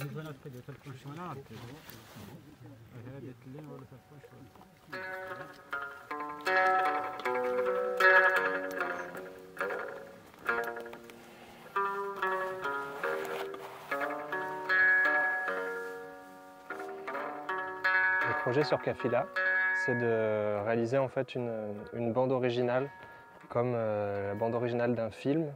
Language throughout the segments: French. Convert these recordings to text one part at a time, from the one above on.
البنات كده تلفون شمالات هذه الليل ولا تلفون شمال. Le projet sur Kafila, c'est de réaliser en fait une bande originale, comme la bande originale d'un film,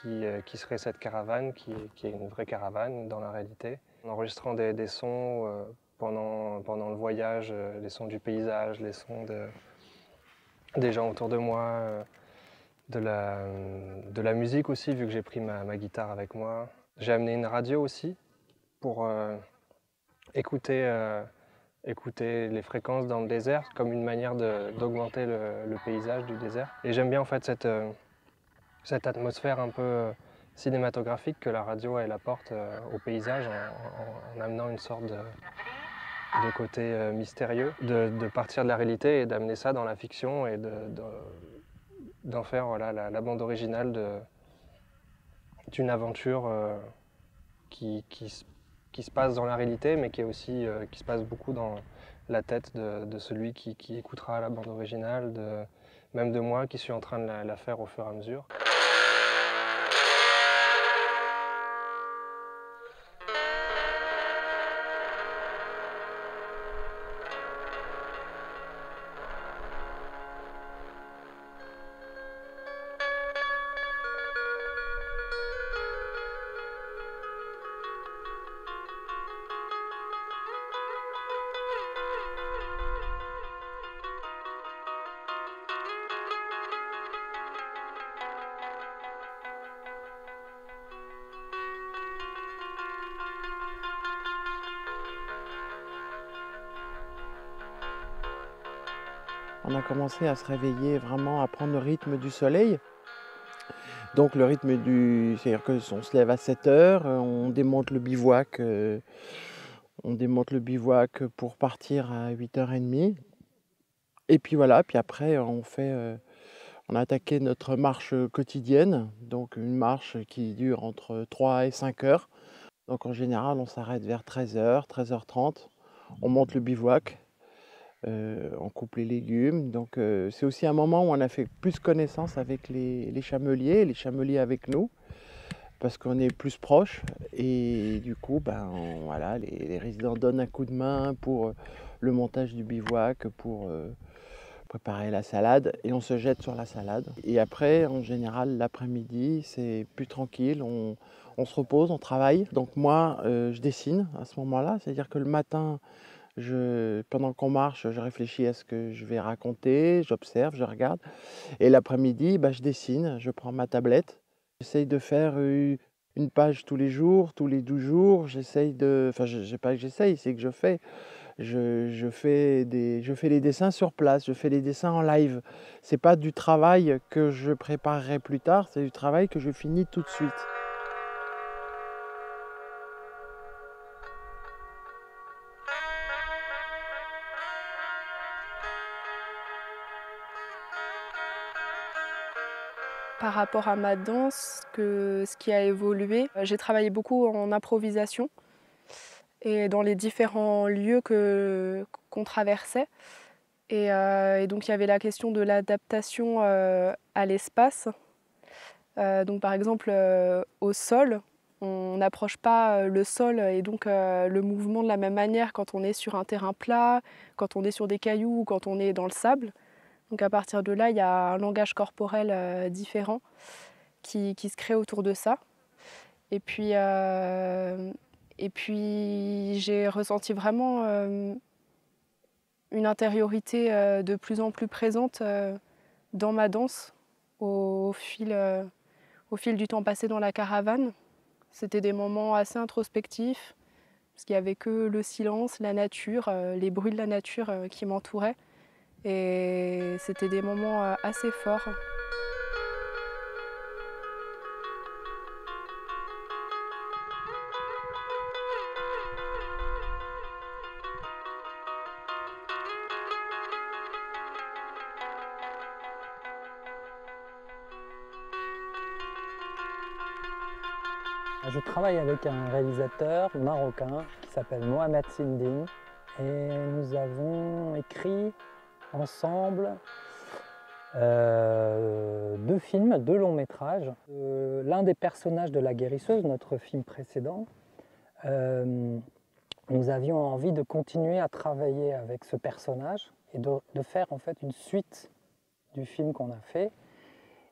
qui serait cette caravane, qui est une vraie caravane dans la réalité, en enregistrant des sons pendant le voyage, les sons du paysage, les sons des gens autour de moi, de la musique aussi, vu que j'ai pris ma guitare avec moi. J'ai amené une radio aussi pour écouter les fréquences dans le désert comme une manière d'augmenter le paysage du désert. Et j'aime bien en fait cette atmosphère un peu cinématographique que la radio elle apporte au paysage en amenant une sorte de côté mystérieux, de partir de la réalité et d'amener ça dans la fiction et d'en faire voilà, la bande originale d'une aventure qui se passe dans la réalité, mais qui est aussi qui se passe beaucoup dans la tête de celui qui écoutera la bande originale, même de moi qui suis en train de la faire au fur et à mesure. On a commencé à se réveiller vraiment, à prendre le rythme du soleil. Donc le rythme c'est-à-dire qu'on se lève à 7 heures, on démonte le bivouac pour partir à 8h30. Et puis voilà, puis après on a attaqué notre marche quotidienne, donc une marche qui dure entre 3 et 5 heures. Donc en général on s'arrête vers 13h, 13h30, on monte le bivouac. On coupe les légumes, donc c'est aussi un moment où on a fait plus connaissance avec les chameliers avec nous, parce qu'on est plus proches et du coup voilà, les résidents donnent un coup de main pour le montage du bivouac, pour préparer la salade et on se jette sur la salade. Et après en général l'après-midi c'est plus tranquille, on se repose, on travaille. Donc moi je dessine à ce moment-là, c'est-à-dire que le matin pendant qu'on marche, je réfléchis à ce que je vais raconter, j'observe, je regarde. Et l'après-midi, je dessine, je prends ma tablette. J'essaye de faire une page tous les jours, tous les 12 jours. Enfin, pas que j'essaye, c'est que je fais. Je fais les dessins sur place, je fais les dessins en live. C'est pas du travail que je préparerai plus tard, c'est du travail que je finis tout de suite. Par rapport à ma danse, ce qui a évolué, j'ai travaillé beaucoup en improvisation et dans les différents lieux qu'on traversait. Et donc il y avait la question de l'adaptation à l'espace. Donc par exemple au sol, on n'approche pas le sol et donc le mouvement de la même manière quand on est sur un terrain plat, quand on est sur des cailloux ou quand on est dans le sable. Donc à partir de là, il y a un langage corporel différent qui se crée autour de ça. Et puis j'ai ressenti vraiment une intériorité de plus en plus présente dans ma danse au fil du temps passé dans la caravane. C'était des moments assez introspectifs, parce qu'il n'y avait que le silence, la nature, les bruits de la nature qui m'entouraient. Et c'était des moments assez forts. Je travaille avec un réalisateur marocain qui s'appelle Mohamed Sindine et nous avons écrit ensemble 2 films, 2 longs métrages. L'un des personnages de La Guérisseuse, notre film précédent, nous avions envie de continuer à travailler avec ce personnage et de faire en fait une suite du film qu'on a fait.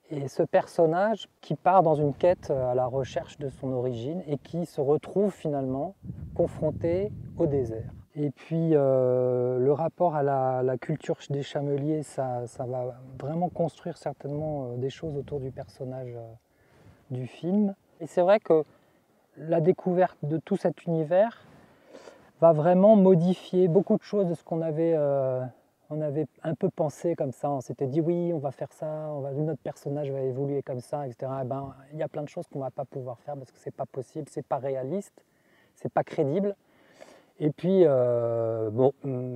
Et ce personnage qui part dans une quête à la recherche de son origine et qui se retrouve finalement confronté au désert. Et puis le rapport à la culture des chameliers, ça va vraiment construire certainement des choses autour du personnage du film. Et c'est vrai que la découverte de tout cet univers va vraiment modifier beaucoup de choses de ce qu'on avait un peu pensé comme ça. On s'était dit oui, on va faire ça, notre personnage va évoluer comme ça, etc. Et ben, il y a plein de choses qu'on ne va pas pouvoir faire parce que c'est pas possible, c'est pas réaliste, c'est pas crédible. Et puis, bon,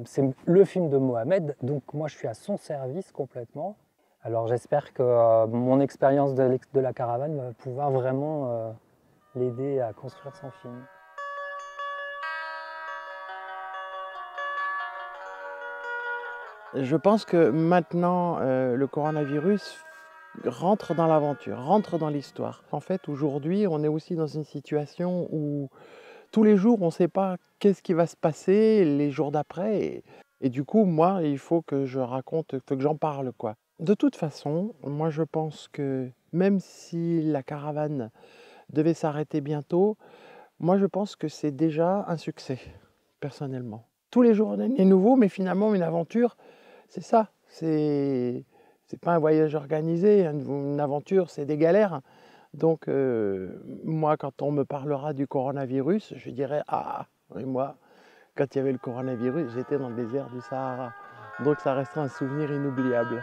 c'est le film de Mohamed, donc moi je suis à son service complètement. Alors j'espère que mon expérience de la caravane va pouvoir vraiment l'aider à construire son film. Je pense que maintenant, le coronavirus rentre dans l'aventure, rentre dans l'histoire. En fait, aujourd'hui, on est aussi dans une situation où tous les jours, on ne sait pas qu'est-ce qui va se passer les jours d'après. Et du coup, moi, il faut que je raconte, il faut que j'en parle, quoi. De toute façon, moi, je pense que même si la caravane devait s'arrêter bientôt, moi, je pense que c'est déjà un succès, personnellement. Tous les jours, on est nouveau, mais finalement, une aventure, c'est ça. C'est pas un voyage organisé, une aventure, c'est des galères. Donc, moi, quand on me parlera du coronavirus, je dirais « Ah, et moi, quand il y avait le coronavirus, j'étais dans le désert du Sahara. » Donc, ça restera un souvenir inoubliable.